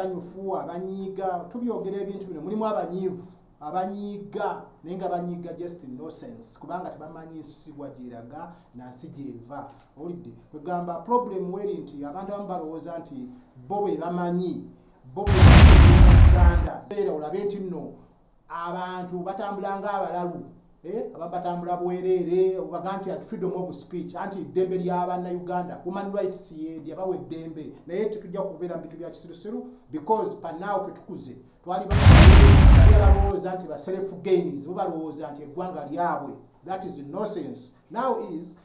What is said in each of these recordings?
abasanyufu abanyiiga tubyogera ebintu bino mulimu abanyiiga naye nga banyiiga just no sense kubanga tebamanyi nsibwa gyeraga nansi gyeva olidde kwegamba problem weri nti abantu abamu balowooza nti bo bwe bamanyi bo bwe Uganda era olabe nti nno abantu batambula ng'abalalu abamu batambula bwereere obaga nti freedom of speech anti ddembe ly'Abannayuganda human rights yedi abawa eddembe naye tetujja kubeera mu bintu bya kisirusiru because panaawo ffe tukuze twali balowooza nti ba self gains bo balowooza nti eggwanga lyabwe that is nonsense now is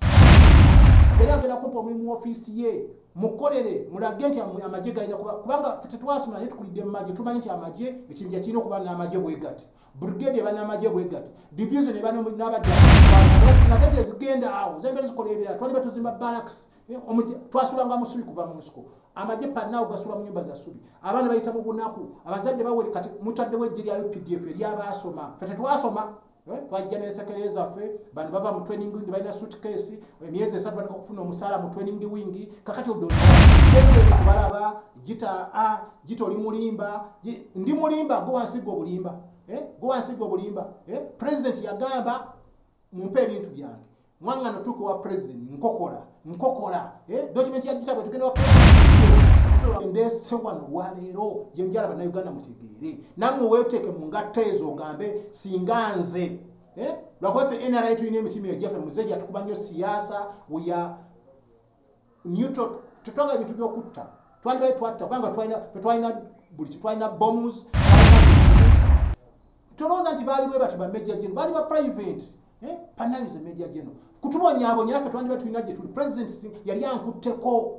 era agenda kumpa omulimu mu ofiisi ye mukolere mulage nti amagye galina kubanga ffe tetwasoma naye tukulidde mu magye tumanyi nti amagye ekibinja kirina okuba n'amagye bwegati brigade eba n'amagye bwegati division eba n'abajjasinate tezigenda awo zembe zikola ebirala twali batuzimba barracks twasulanga musubi kuva mu nsiko amagye panaawo gasula mu nyumba za ssubi abaana bayita mu bunaku abazadde bawere kati mutaddewo eggye lya UPDF ery'abaasoma ffe tetwasoma twajja n'ensekere zaffe bano baba mu training wing balina suitcase emyezi 3 banika kufuna omusaala mu training wing kakati odozo kyengeza kubalaba Gita oli mulimba ndi mulimba go wansiga obulimba go wansiga obulimba president yagamba mumpe ebintu byange mwangano tuko wa president nkokola document ya Gita bwe tugenda wa president ndese wano walero je njala Bannayuganda mutegeere namwe weeteke mu ngatta ezo ogambe singanze lwakwefe NRA tulina emitima egyafe muzeja tukuba nnyo siyaasa we neutral tutwaga ebintu by'okutta twalibaye twatta kubanga twalina buli kitwalina bombs tolooza nti baali bwe bati ba major general baali ba private panalize major general kutubonyaabo nyaffe twandiba tulina gye tuli president yali ankutteko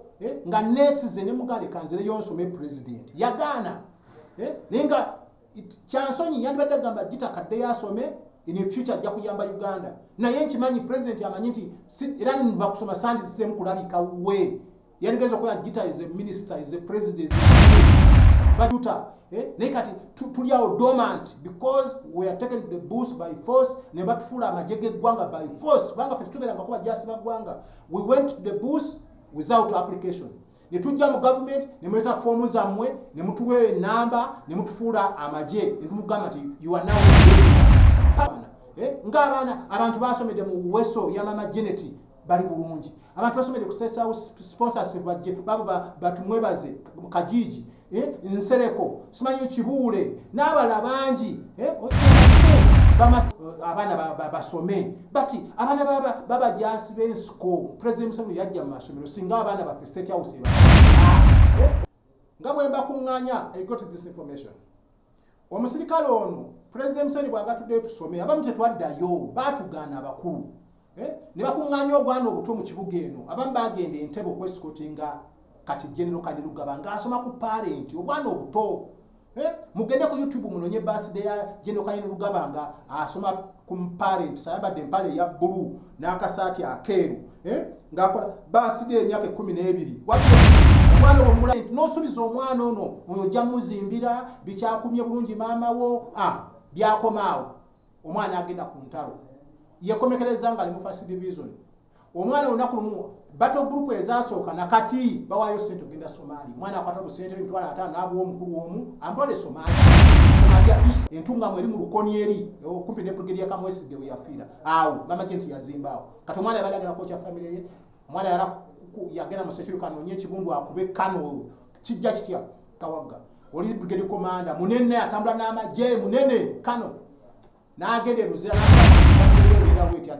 nga nesize ne mugale kanzere yonsome president yagaana nenga kyansonyi yandibadde agamba Gita kadde yasome in future ajja kuyamba Uganda naye nkimanyi president amanyi nti era niba kusoma sandi zisemu kulabika we yanigeza ko Gita is a minister is a president is a baduta naye kati tuliawo dormant because we are taken the bush by force ne batufula amajege gwanga by force banga fe tubeeranga kuba jasiba gwanga we went to the bush without application ne tujja mu government ne muleta formu zammwe ne mutuwe namba ne mutufuula amaje ne tumugamba nti you are now ng'abaana abantu basomedde mu weso ya mama Janet bali bulungi abantu basomedde ku State House sponsors bajje babo batumwebaze mu Kajiji nsereko simanyi kibuule n'abala bangi abaana basome bati abaana baba jasi b'ensiko president Museveni yajja mu masomero singa abaana ba State House nga bwe mbakuŋŋaanya I got this information omusirikale ono president Museveni bw'agatudde tusome abamu tetwaddayo baatugaana abakulu ne bakuŋŋaanya obwana obuto mu kibuga eno abamu bagenda Entebbe okwesikotinga kati General Kanirugaba ng'asoma ku parent obwana obuto mugende ku YouTube munonye birthday ya General Kanirugaba nga asoma ku parent sayambadde empale ya blue n'akasaati akeeru ng'akola birthday emyaka 12 omwana omula n'osubiza omwana ono ojja muzimbira bikyakumye bulungi maama wo byakomaawo omwana agenda ku ntalo yekomekereza nga ali mu first division omwana onakulumu battle group ezasooka nakati bawayo sente ogenda Somalia mwana akwata busente emitwalo 5 n'abuwa omukulu omu amutwale Somalia entunga mweri mu lukoni eri kumpi ne brigade ya Kamwesige we yafiira awo mama Janet yazimbaawo kati omwana yabadde agenda kocha family ye omwana yagenda mu security kanonye ekibundu akube kano kijja kitya Kawaga oli brigade commander munene atambula n'amagye munene kano n'agende Luzira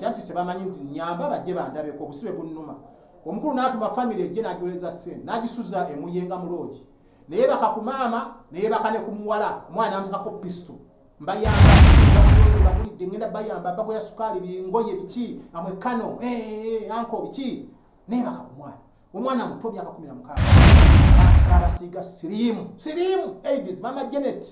anti tebamanyi nti nyamba bajje bandabeko obusibe bunnuma omukulu n'atuma family ejje n'agiwoleza sente n'agisuza emuyenga mu loogi naye bakakumaama naye bakane ku muwala omwana amutekako pistol mbayamba bagulidde ngenda bayamba bago ya sukaali bingoye biki amwe kano anko biki naye bakakumwana omwana muto myaka 16 n'abasiiga sirimu AIDS mama Janet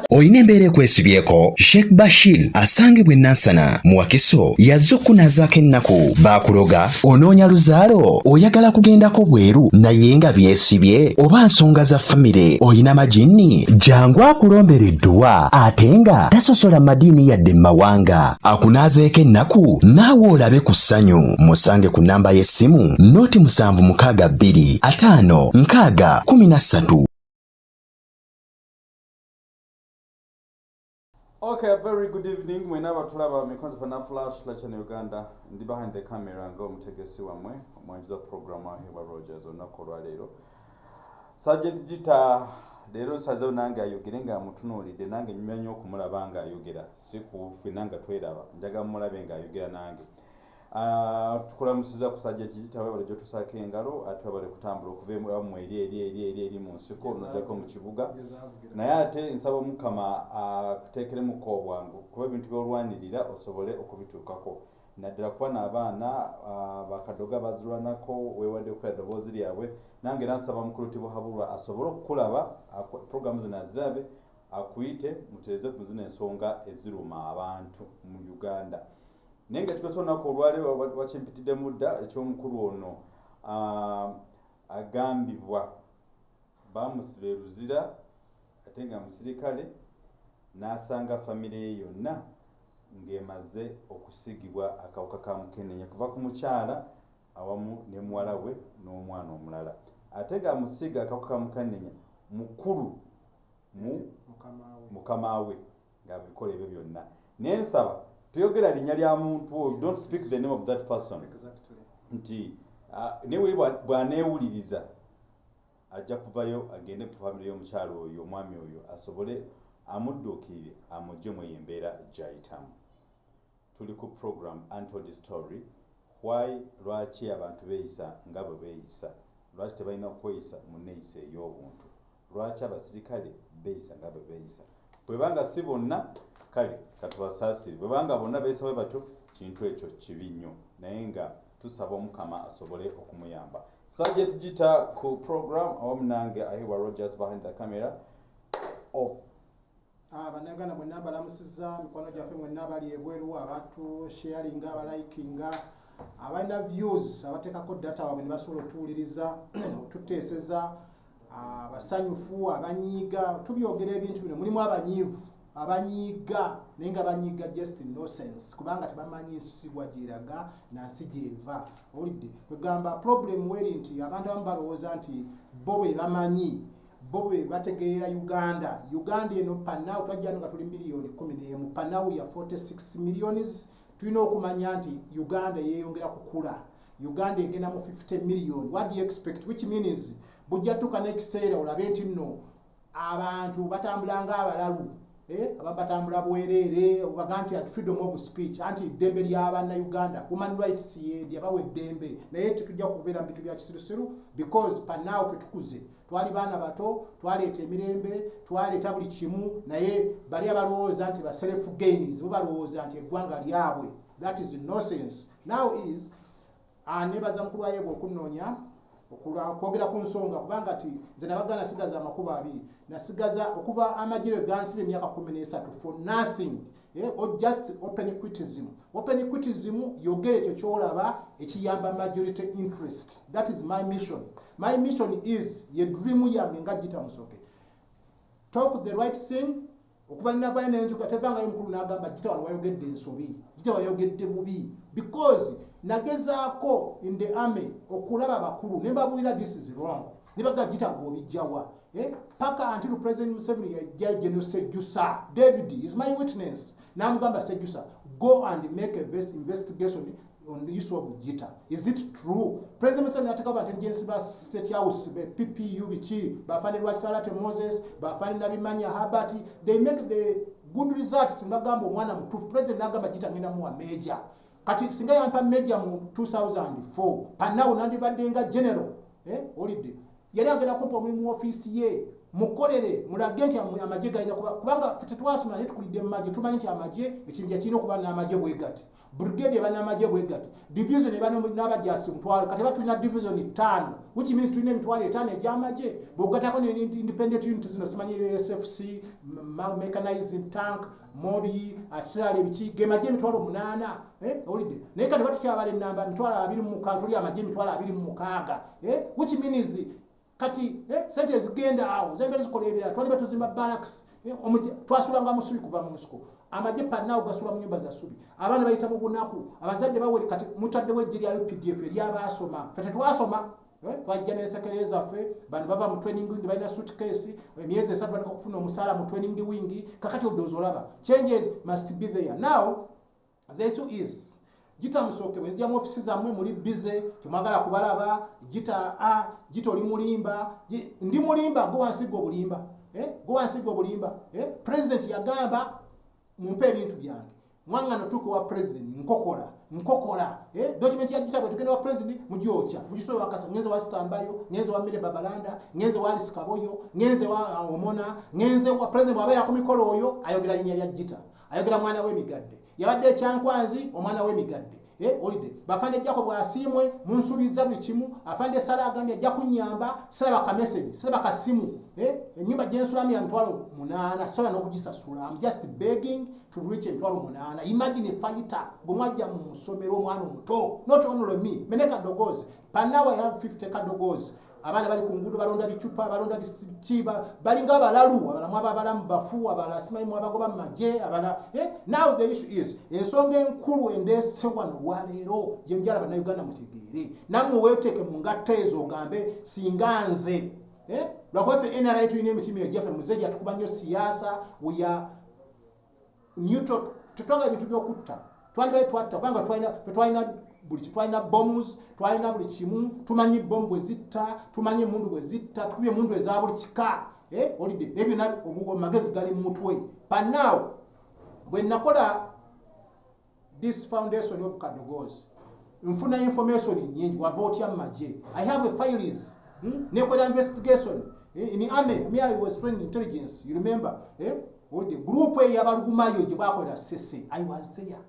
oyina embeera ekwesibyeko Sheikh Bashir asangibwa Nansana mu Wakiso yazze okunazaako ennaku baakuloga onoonya luzaalo oyagala kugendako bweru naye nga byesibye oba nsonga za famire oyina majini jangu akulombera edduwa ate nga tasosola madiini yadde mawanga akunaazeeko ennaku naawe olabe ku ssanyu musange ku nnamba y'essimu 0762 5 6 13 Okay, very good evening. Whenever tulaba mikonzo fana flash lacha ne Uganda ndi behind the camera ngo mutegesi wamwe omwanjiza program ahewa Rogers onakolwa lero. Sergeant Gita lero sazo nanga ayogerenga mutunulide nange nyumyanyo okumulabanga ayogera siku finanga tweraba njaga mulabe nga ayogera nange. Tukulamusiza ku Sergeant Gita wabale jo tusake engalo atwabale kutambula okuva mu eri mu nsiko nojako mu kibuga. Naye ate nsaba Mukama akuteekeremu obwangu kuba ebintu by'olwanirira osobole okubituukako naddala kuba n'abaana bakadoga bazirwanako weewadde okukola eddoboozi lyabwe nange nansaba Mukulu Tibuhabulwa asobole okukulaba programu zino azirabe akuyite muteeze ku zino ensonga eziruma abantu mu Uganda. Naye nga kikoso olunaku olwaleero wakimpitidde mudda eky'omukulu ono agambibwa bamusiba eruzira ate nga musirikale n'asanga famire ye yonna ng'emaze okusigibwa akawuka ka Mukenenya kuva ku mukyala awamu ne muwala we n'omwana omulala ate nga musiga akawuka ka Mukenenya mukulu mukama we ng'abikola ebyo byonna n'ensaba tuyogera linnya lya muntu oyo, don't speak the name of that person. Nti newe bwaneewuliriza ajja kuvayo agende ku family y'omukyalo oyo omwami oyo asobole amudduukirire amugye mu embeera gy'ayitamu. Tuli ku program Untold Story. Why lwaki abantu beeyisa nga bwe beeyisa, lwaki tebalina kweyisa mu nneeyisa ey'obuntu, lwaki abasirikale beeyisa nga bwe beeyisa. Bwebanga si bonna kale katubasaasire, bwebanga bonna beeyisa bwe batyo kintu ekyo kibi nnyo naye nga tusaba Omukama asobole okumuyamba. Sergeant Gita ku program awamu nange ahewa Rogers behind the camera of Banagana mwenna balamusiza mikwano gyaffe mwenna abali ebweru abantu sharinga abalikinga abalina views abateekako data waabwe ne basobola otuwuliriza otuteeseza abasanyufu abanyiiga tubyogera ebintu bino mulimu abanyiiga naye nga banyiiga just nonsense kubanga tebamanyi ensusibwa gyeraga nansi gyeva. Owulidde kwegamba problem weri nti abantu abamu balowooza nti bo bwe bamanyi bo bwe bategeera Uganda eno panawo twajjano nga tuli miliyoni 11 panawo ya 46 millions. Tulina okumanya nti Uganda yeeyongera kukula, Uganda egenda mu 50 million. What do you expect? Which means bujja tuka n'ekiseera olabe nti nno abantu batambula ng'abalalu abantu batambula bwereere obaga nti at freedom of speech anti eddembe ly'abanna Uganda human rights yabawa eddembe naye tetujja kubeera mu bintu bya kisirusiru because panawo ffe tukuze twali baana bato twaleeta emirembe twaleeta buli kimu naye bali abalowooza nti ba self gains bo balowooza nti eggwanga lyabwe. That is nonsense. Now is nebaza mukulu waye bw'okunoonya okwogera ku nsonga kubanga ti nze nabagana nasigaza amakubo 2 nasigaza okuva amagiro gansiba emyaka 13 for nothing or just open criticism yogere ekyo kyolaba ekiyamba majority interest. That is my mission. My mission is ye dream yange nga Gita Musoke talk the right thing okuva ninabaye nenjuka tebanga y'omukulu n'agamba Gita wano wayogedde ensobi, Gita wayogedde bubi because nagezaako in the army okulaba bakulu ne babuulira this is wrong ne baga Gita g'obijjawa paka until President Museveni yajja General Sejusa David is my witness n'amugamba Sejusa go and make a investigation on the issue of Gita. Is it true? President Museveni ataka ba intelligence ba state house be PPU bichi bafani Lwakisarate Moses bafani Nabimanya Habati they make the good results ngagambo mwana mtu president nagamba Gita ngenda mu major kati singa yampa media mu 2004 panawo nandi badenga general holiday yali agenda kumpa mu office ye mukolere mulagenti amaje galina kubanga fete twasoma netu kulide amaje tumanyi nti amaje ekinja kirino kuba na amaje bwegati brigade bana amaje bwegati division ebana n'abajasi mutwalo kati batulina division 5 which means tulina emitwalo 5 ejamaje bogatako ne independent units zino simanyi SFC mechanized tank mori atale bichi gemaje emitwalo 8 holiday naye kati batukyabale namba emitwalo 2 mu kantuli amaje emitwalo 2 mu kaaga which means kati sente zigenda awo zembe zikolebera twali batuzimba barracks twasulanga musubi kuva mu nsiko amaje panawo gasula mu nyumba za subi abana bayita mu bunaku abazadde bawe kati mutadde wejjeri ya UPDF eri abasoma fete twasoma twajja n'ensekereza ffe bano bava mu training wing balina suitcase emyezi 3 banika kufuna omusala mu training wing kakati odozo olaba changes must be there. Now the issue is Gita musooke bwe zijja mu office zammwe muli busy temwagala kubalaba Gita oli mulimba ndi mulimba go wansigo obulimba go wansigo obulimba president yagamba mumpe ebintu byange mwanga natuko wa president nkokola document ya Gita bwe tugenda wa president mujyocha mujisobe wakasa ngenze wa Stambayo ngenze wa Mire Babalanda ngenze wa Alice Kaboyo ngenze wa Omona ngenze wa president wabeera ku mikolo oyo ayogera linya lya Gita ayogera mwana we migadde yabadde Kyankwanzi omwana we migadde olide bafande Jacob asimwe munsubiza bikimu afande Salagandi ajja kunyamba sala ka message sala ka simu enyumba jensulami ya ntwalo 8 sola n'okugisasula. I'm just begging to reach ntwalo 8. Imagine a fighter gomwajja mu musomero omwana omuto not only me meneka dogozi panawa I have 50 kadogozi abana bali ku ngudo balonda bicupa balonda bisikiba balinga abalalu abalamu abalamu bafu abalasima mu abagoba maje abala now the issue is ensonga enkulu endese wano lwaleero je njala bana Uganda mutegeere namwe weteke mu ngatta ezo gambe singanze lwakwepe NRA tuyine emitima ejafe muzeji atukuba nnyo siasa uya neutral tutwaga ebintu byokutta twalibe twatta kwanga twalina buli twalina bombs twalina buli kimu tumanyi bomb ezitta tumanyi mundu bwezitta tukubye mundu eza buli kika olide ebina obuwo magezi gali mu mutwe but now when nakola this foundation of Kadogozi mfuna information nyingi wa vote ya maje I have a files nekola investigation in army me I was trained intelligence you remember olide group y'abalugumayo gye bakola sese I was there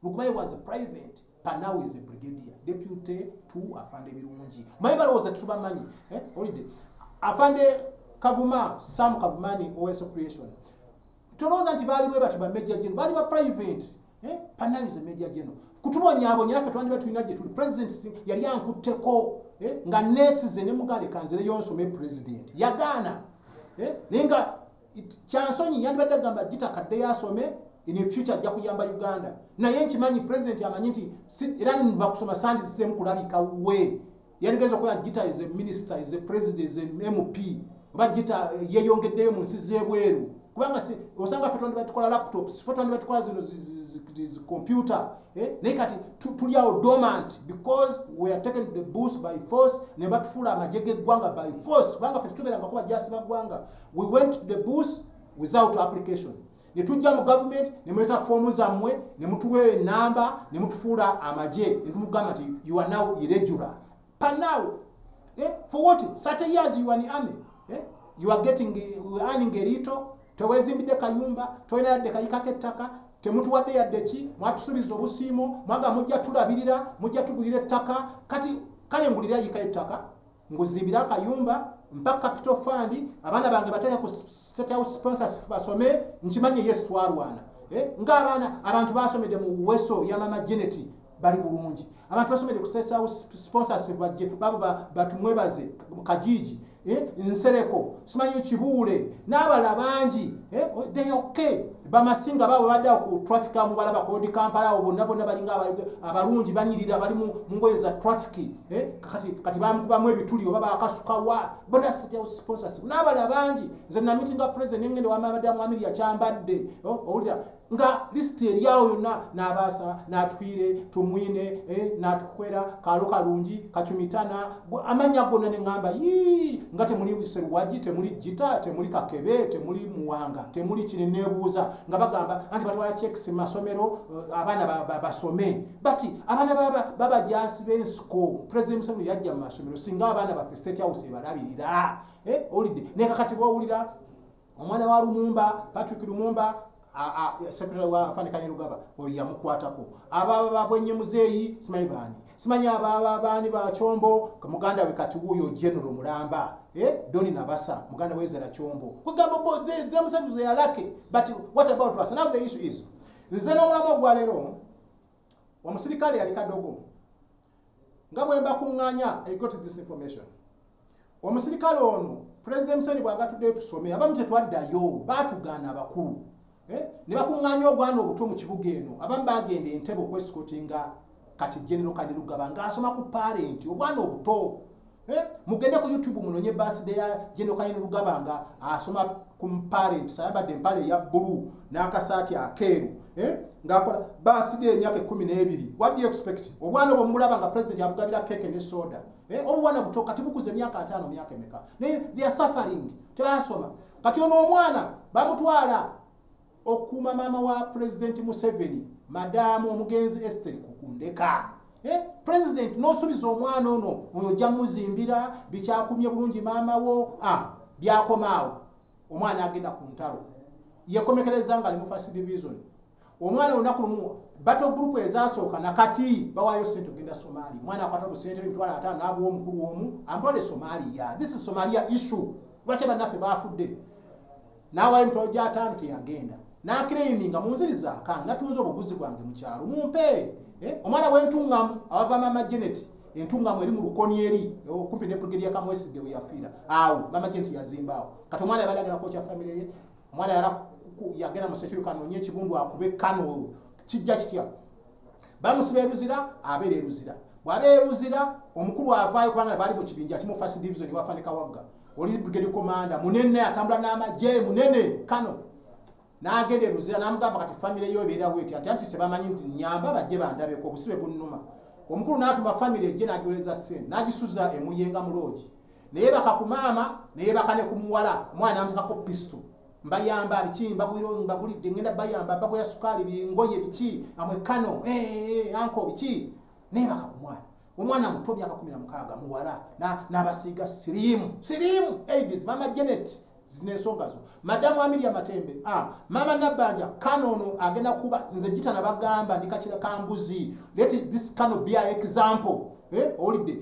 Lugumayo was a private but now is a brigadier deputy to afande birungi maibalo was a tuba money olide afande Kavuma Sam Kavumani OS creation toloza nti bali bwe batuba major general bali ba private but now is a major general kutubonya abo nyaka twandi batulina je tuli president yali yankuteko nga nesize ne mugale kanzere yonso me president yagana nenga chansonyi yandibadde gamba Gita kadde yasome in the future ajja kuyamba Uganda na yenchi manyi president amanyi nti era ni bakusoma sandi zisemu kulabika we yanigeza ko Gita is a minister is a president is a MP oba Gita yeyongeddeyo mu nsi zebweru kubanga si osanga fetonde batukola laptops fetonde batukola zino computer nekati tuliao dormant because we are taken the boost by force ne batufula amajege gwanga by force kubanga fetubera ngakuba just bagwanga we went to the boost without application netujja mu government ne muleta formu zamwe ne mutuwe number ne mutufula amaje ntumugamba nti you are now irregular but now for what 30 years you are in army you are getting earning a little tewezimbide kayumba toina de kayikake ttaka temutuwadde yaddeki mwatusubiza obusimo mwaga mujja tulabirira mujja tugulira ettaka kati kale ngulira yikaye ttaka nguzimbira kayumba mpaka capital fund abana bange batanya ku state house sponsors basome nchimanye yes twarwana nga abantu basomede mu weso ya mama Geneti bali bulungi abantu basomede ku state house sponsors bajje babo batumwebaze kajiji nsereko simanyi kibule n'abala bangi they okay bamasinga babo badda ku traffic amu balaba kodi Kampala obonna bonna balinga abalungi banyirira bali mu ngoye za traffic kati bamukubamu ebituli oba bakasuka wa bonna state house sponsors n'abala bangi nze na meeting ga president ngende wa madamu amiri yakyambadde olira nga list yao yonna n'abasa n'atwire tumwine n'atukwera kalo kalungi kachumitana amanya gonna ne ngamba nga temuli Seruwaji temuli Gita temuli Kakebe temuli Muwanga temuli Kinenebuuza nga bagamba anti batwala checks masomero abana basome but abana baba jasi bensiko president Museveni yajja masomero singa abana ba state house balabirira olide ne kakati bawulira omwana wa Lumumba Patrick Lumumba secretary wa Fanikani Lugaba oyamukwatako ababa bwenye muzeyi simayibani simanya ababa ba Chombo kamuganda we kati huyo general Mulamba Doni Nabasa muganda wezera Chombo kugamba both themselves they are lucky but what about us now the issue is zeno mulamo gwalero wa musirikali alikadogo ngabwe mba kunganya I got this information wa musirikali ono president Museveni bwagatudde tusome abamu tetwaddayo batugana abakulu ne bakunganya ogwana obuto mu kibuga eno abamu bagenda entebo kwesikotinga kati general Kanilugaba nga asoma ku parent ogwana obuto mugende ku YouTube munonye birthday ya Jeno Kayini Lugabanga asoma ku parent sayambadde empale ya blue n'akasaati akeeru ng'akola birthday emyaka 12. What do you expect? Obwana bwo mulaba nga president abugabira cake ne soda. Obwana buto kati bukuze emyaka 5 myaka emeka. They are suffering. Tebasoma. Kati ono omwana bamutwala okuma mama wa President Museveni, Madamu Omugenzi Esther Kukundeka. President nosubiza omwana ono ojja muzimbira bikyakumye bulungi mama wo byakomaawo. Omwana agenda ku ntalo. Yekomekereza nga ali mu first division. Omwana olunaku lumu battle group ezasooka nakati bawayo sente ogenda Somalia. Omwana akwata busente emitwalo 5 n'abwa omukulu omu amutwale Somalia. This is Somalia issue. Lwaki bannaffe bafudde? N'awayo emitwalo gya 5 teyagenda. N'akireyininga munziriza akange natunze obuguzi bwange mu kyalo mumpe. Omwana w'entungamu abava mama Janet entungamu eri mu lukoni eri kumpi ne brigade ya Kamwesige we yafiira. Awo mama Janet yazimbaawo. Kati omwana yabalaga kocha family ye. Omwana yagenda mu security kanonye ekibundu akube kano kijja kitya. Bamusibe eruzira abeere eruzira. Bw'abeere eruzira omukulu avaayo kubanga bali mu kibinja kimu first division wafanika wagga. Oli brigade commander munene atambula n'amaje munene kano. N'agenda eruzira n'amugamba kati family yo ebeera weti anti tebamanyi nti nyamba bajje bandabe ko busibe bunnuma. Omukulu n'atuma family ejje n'ajoleza sente n'agisuza emuyenga mu lodge. Naye bakakumama naye bakane kumuwala omwana amtekako pistol. Mbayamba biki mbagulidde ngenda bayamba bagoya sukali bingoye biki amwe kano anko biki naye bakakumwana. Omwana muto myaka 16 muwala n'abasiga sirimu ages mama Janet zinensongazo madamu Amiria Matembe mama Nabanja kanono agenda kuba nze Gita nabagamba ndikakira kambuzi. Let this cannot be an example holiday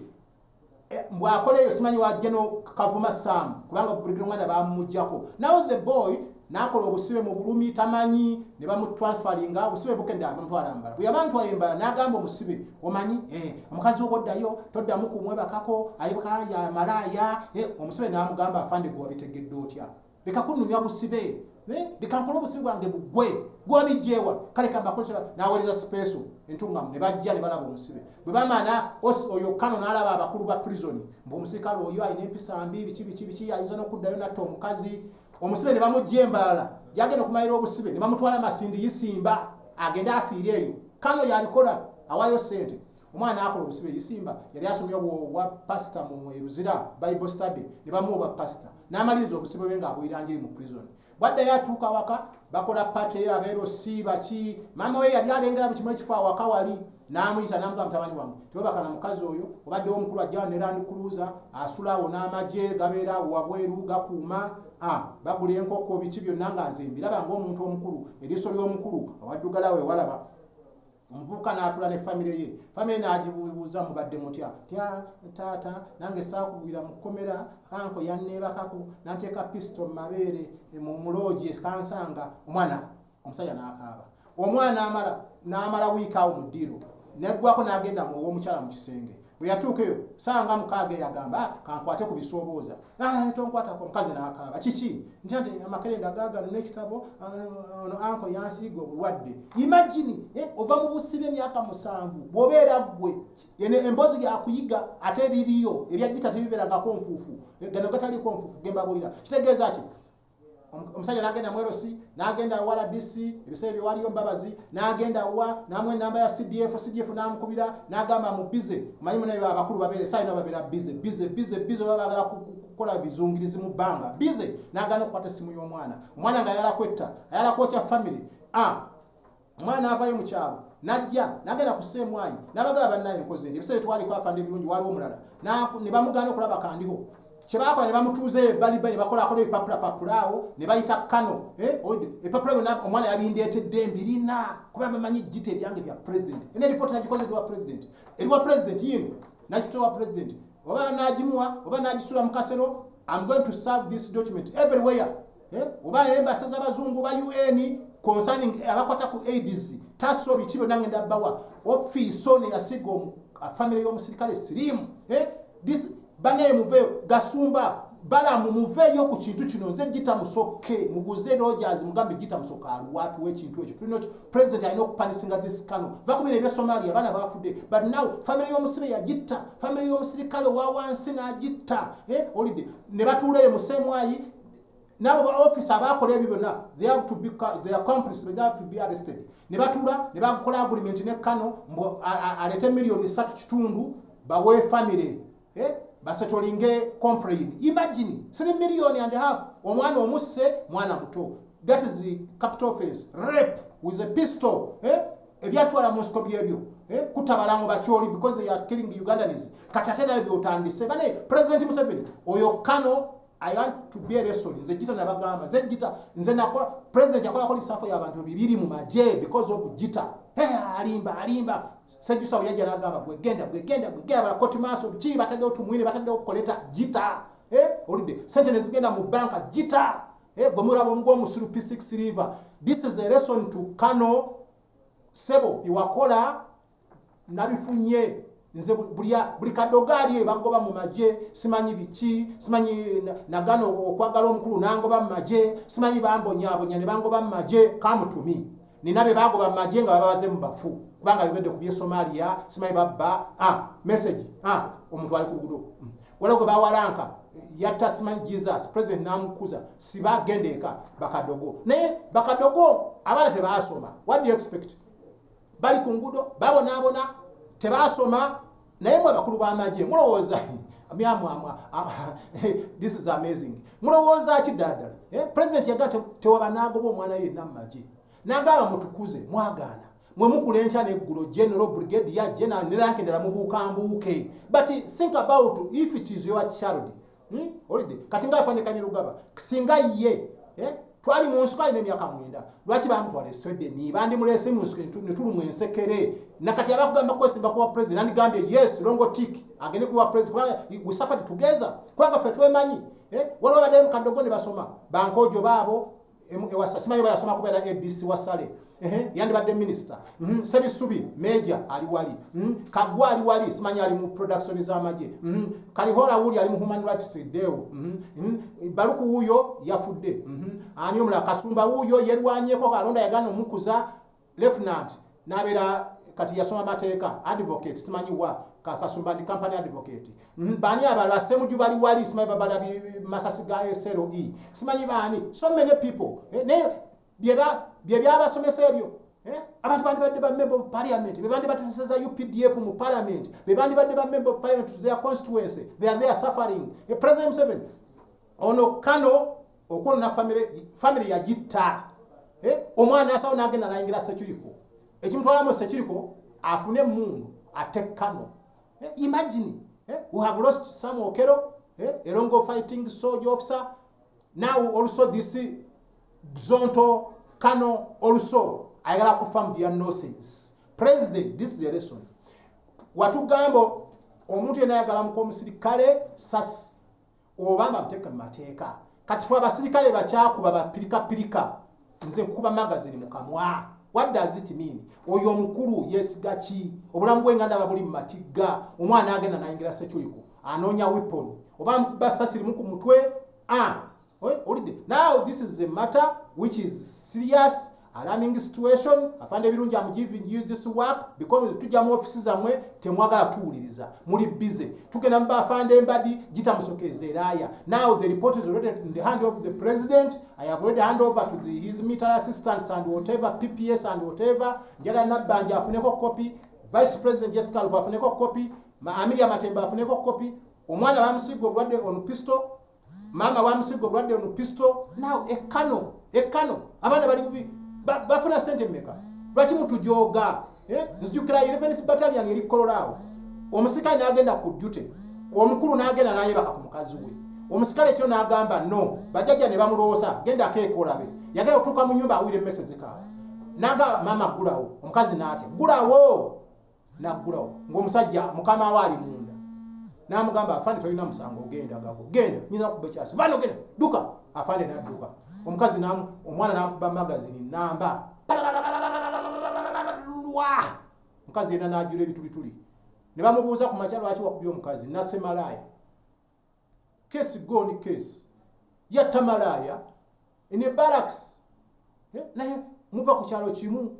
mbwakoleyo simanyi wa Jeno Kavuma Sam kubanga brigade mwana bamujjako. Now the boy nakola obusibe mu bulumi tamanyi ne bamutransferinga obusibe bukenda bamutwala mbala. Bwe yabantwala mbala n'agamba omusibe omanyi omukazi oboddayo toddamu kumwebakako alibuka ya malaya omusibe n'amugamba afande gwe wabitegedde otya leka kunnumya busibe likankola obusibe bwange bugwe gwabijjewa kale kambakolesa n'aweleza space entungamu ne bajja ne balaba omusibe bwe bamana oyo kano n'alaba abakulu ba prison mbu omusikalo oyo alina empisa mbi biki ayinza n'okuddayo natta omukazi omusibe ne bamujjembala yagenda okumayira obusibe ne bamutwala amasindi yisimba agenda afiire eyo kano yabikola awayo sente. Omwana akola obusibe yisimba yali asomye obwa pastor mu eruzira Bible study ne bamuwa pastor n'amaliriza obusibe bwe nga abwiranjiri mu prison. Bwadda yatuuka waka bakola party abeero siba ki mama we yali alengera bukimu ekifo awaka wali n'amuyita n'amugamba mutabani wange tebabaka na mukazi oyo obadde omukulu ajja ne Land Cruiser asulawo n'amaje gabeera wabweru gakuuma bagula enkoko biki byonna nga nze mbiraba ng'omuntu omukulu eriiso ly'omukulu awaddugala we walaba. Omuvubuka n'atula ne family ye. Family n'agibuuza mubadde mutya. Taata nange saakubwira mu kkomera anko yanneebakako n'anteeka pistol mu mabeere mu mulooji kansanga. Omwana omusajja n'akaaba. Omwana n'amala wiiki awo mu ddiiro neggwako n'agenda mu ow'omukyala mu kisenge. Bwe yatuukeyo sanga mukaaga yagamba kankwate ku bisoobooza. Tonkwatako omukazi n'akaaba. Kiki? Nti amakerenda gaagano n'ekitabo anko yansiiga obulwadde. Imagine ova mu busibe emyaka 7 bw'obeera ggwe emboozi yakuyiga ate eririyo ebya Gita tebibeerangako nfuufu gano gataliiko nfuufu gemba bwira. Kitegeeza ki? Omusajja n'agenda mu LC n'agenda wala DC ebiseera bye waliyo mbabazi n'agenda wa n'amwe namba ya CDF n'amukubira n'agamba mu bize omanyi munayo abakulu babeere sayino babeera bize babagala kukola bizungirizi mu bbanga bize n'agana okukwata essimu y'omwana nga ayalakwokya family omwana avayo mu kyalo najja n'agenda ku ssemwayi n'abagala bannaye enkozi endi ebiseera twaliko afande ebirungi waliwo omulala ne bamugana okulaba kandiho kyebakola ne bamutuuze bali bakolakola ebipapula awo ne bayita kano ebipapula byonna omwana yabindeetedde mbirina kuba bamanyi Gita ebyange bya president ene ripoti nagikozeddwa president eriwa president yino nakitowa president oba nagimuwa oba nagisula mu kasero. I'm going to serve this document everywhere oba embassy z'abazungu ba UN concerning abakwata ku AIDS taso bitibo nange ndabbawa office one yasiga family y'omusirikale sirimu this banaye muveyo gasumba balamu muveeyo ku kintu kino nze Gita musoke mubuze Rogers mugambe Gita musoka watu w'ekintu ekyo tulina president alina okupanisinga this kano vakubira ebya Somalia abaana bafudde but now family y'omusibe ya Gita family y'omusirikale wa wansi na Gita olide ne batuuleyo musemwayi nabo ba office abakola ebyo byonna they have to be they are accomplices they have to be arrested ne batula ne bakola agreement ne kano alete million 3 bawe family basetolinge complain imagine 3.5 million omwana omusse mwana muto that is the capital offense rape with a pistol ebyatwala mu scope byebyo kutabalango bacholi because they are killing the Ugandans katatena ebyo otandise bane president Museveni oyo kano I want to be a lesson nze Gita nabagamba nze Gita nze nakola president yakola ko lisafo y'abantu bibiri mu maje because of Gita alimba sejusa oyaja nagamba gwegenda bala court maso chi batadde otumwine batadde okoleta Gita olide sente nezigenda mu banka Gita gomurabo ngo musuru P6 river this is a lesson to Kano sebo iwakola nabifunye nze buli kadogali bagoba mu maje simanyi bichi simanyi nagano okwagala omukulu nangoba mu maje simanyi bambonyabonya ne bangoba mu maje kamutumi ninabe bagoba mu maje nga babaze mu bafu kubanga bibedde kubye Somalia simanyi babba message omuntu ali ku lugudo walago bawalanka yatta simanyi Jesus president namukuza siba gendeka bakadogo ne bakadogo abana tebasoma what do you expect bali ku ngudo babona tebasoma naye mwe bakulu b'amaje mulowoza myamwamwa this is amazing mulowoza kidadala president yagata tewabanago omwana yenna maje nagaba mutukuze mwagana mwe mukulencha neggulo general brigade ya general nilankendera mu bukambuke but think about if it is your child olide katinga afandikanye lugaba kisinga ye twali mu nsukali n'emyaka 9 lwaki bamutwala Sweden ni bandi mulese mu nsukali netulu mu ensekere nakati abakugamba kwesimba kuwa president and gambye yes longo tick agene kuwa president we suffered together kwanga fetwe manyi walo bademu kadogo ne basoma bankojo babo ewasasimanyi bayasoma kubera ADC wasale yandi badde minister sebisubi major ali wali kagwa ali wali simanyi ali mu production za maje kalihora wuli ali mu human rights deo baluku huyo yafudde ani omula kasumba huyo yerwanyeko kalonda yagana omukuza lieutenant nabera kati yasoma mateeka advocate simanyi wa kasumba ndi company advocate bani abala semuju bali wali simanyi babala masasi ga SLE simanyi bani so many people ne byeba abasomesa ebyo abantu bandi badde ba member of parliament bebandi bateteseza UPDF mu parliament bebandi badde ba member of parliament to their constituency they are there suffering president Museveni ono Kano okona family ya Gita omwana asawo nagenda nayingira security ekimutwala security afune mundu ate Kano imagine we have lost some Okero a longo fighting soldier officer now also this Zonto Kano also ayala kufam bya nonsense president this is the lesson watu gambo omuntu yena yagala mu komisirikale sas obamba mteka mateeka kati fwa basirikale bachyakuba bapirika nze nkuba magazine mukamwa what does it mean oyo omukulu yesigachi obulamu bw'enganda babuli mu matiga omwana agenda nayingira security anonya weapon oba basasiri mu kumutwe olide now this is a matter which is serious alarming situation afande ebirungi am giving you this work because tujja mu offices amwe temwagala tuuliriza muli busy tukena mba afande mbadi Gita musokeze raya now the report is already in the hand of the president I have already hand over to his military assistants and whatever PPS and whatever njaga nabanja afuneko copy vice president Jessica Luva afuneko copy Amelia Matemba afuneko copy omwana wa musigo gwadde on pistol mama wa musigo gwadde on pistol now Kano abana bali bubi bafuna sente meka lwaki mutujoga nzijukira 11th battalion eri kolorao omusikale nagenda ku duty omukulu nagenda naye baka ku mukazi we omusikale kyo nagamba no bajaja ne bamuloosa genda akekolabe yagala okutuka mu nyumba awire message ka naga mama gulawo omukazi nati gulawo nagulawo ng'omusajja mukama wali munda namugamba afande toyina musango genda nyiza kubekyasi bano genda duka afande naduka omukazi omwana namuba magazine namba mukazi yena najula ebituli ne bamubuuza ku makyalo lwaki wakubye omukazi nasemalaya case gone case ya tamalaya in barracks naye muva ku kyalo kimu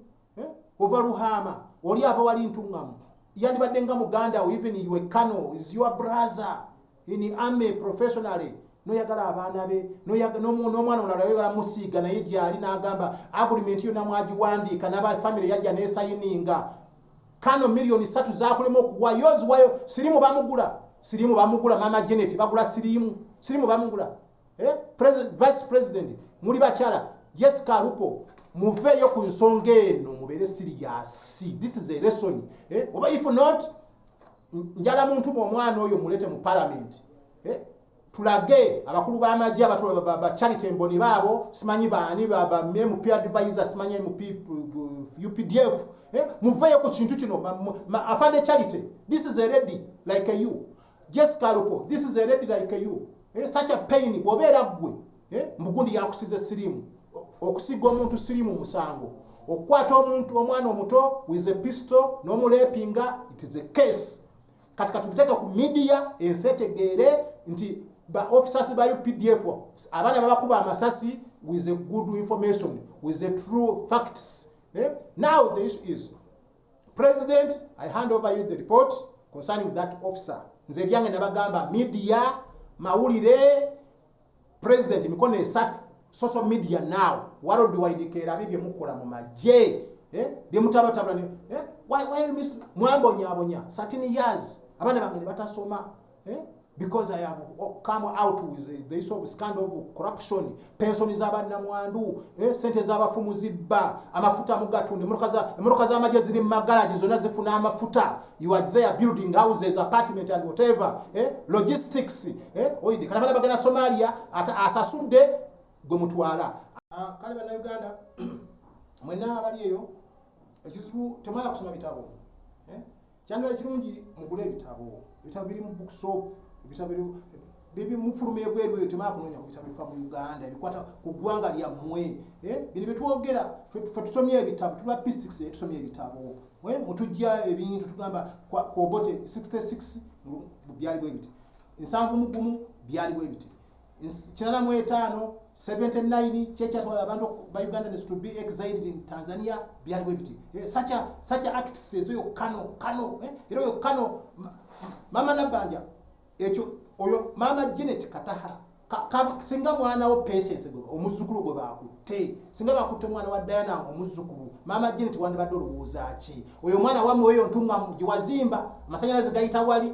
ova Luhama oli ava wali ntungamu yandibadde nga muganda or even you a Kano is your brother in army professionally no yagala abaana be no n'omwana omulala yagala musiiga naye gyali n'agamba agreement yo namwagiwandiika n'aba family yajja nesayininga Kano million 3 zakulema okuwa yozi wayo sirimu bamugula mama Janet bagula sirimu bamugula president vice president muli bakyala Jessica Lupo muveyo ku nsonga eno mubere serious. This is a lesson oba if not njala muntu omwana oyo mulete mu parliament tulage abakulu b'amajje abatula ba charity emboni babo simanyi baani baba memu peer advisor simanyi mu UPDF muveyo ku kintu kino afande charity this is a ready like you Jessica Lupo this is a ready like you such a pain bobera gwe mugundi yakusize sirimu okusiga omuntu sirimu musango okwata omuntu omwana omuto with a pistol n'omulepinga it is a case katika tukiteka ku media ensetegere nti ba officers ba UPDF abana babakuba amasasi with a good information with the true facts now the issue is president I hand over you the report concerning that officer nze byange nabagamba media mawulire president mikono esatu social media now world wide kera bibye mukola mu maje bye mutabatabula why you miss mwambonya 13 years abana bange batasoma because I have come out with the issue of scandal of corruption pension z'abana mwandu sente z'abafumu zibba amafuta mugatunde emotoka za maje ziri magaraji zona zifuna amafuta you are there building houses apartment and whatever logistics oide kana bana bagana Somalia asasude gwe mutwala kale bana Uganda mwena abali eyo ekizibu temala kusoma bitabo kyandala kirungi mugule bitabo biri mu bookshop bitabo bibi mufulume bwerwe temala kunonya bitabo bifa mu Uganda ebikwata ku gwanga lya mwe biri betwogera fe tusomye ebitabo tuba P6 tusomye ebitabo mutujja ebintu tugamba ku Obote 66 byali bwe biti ensanvu mugumu byali bwe biti kinana mu 5 79 kyechatwala abantu ba Uganda needs to be exiled in Tanzania byali bwe biti such acts ezo Kano ero Kano mama nabanja ekyo oyo mama Janet Kataha singa mwana wo patience go omuzukulu gwe bakutte singa bakutte mwana wa Diana omuzukulu mama Janet wandi badolowoza ki oyo mwana wamwe oyo ntunga mujiwazimba amasanyalaze gayita wali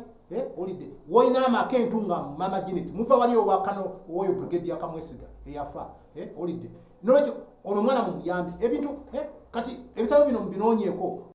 holiday woina amake ntunga mama Janet mufa wali owa Kano oyo brigade ya Kamwesiga eyafa holiday nolekyo ono mwana mu yambi ebintu kati ebitabo bino mbinonyeko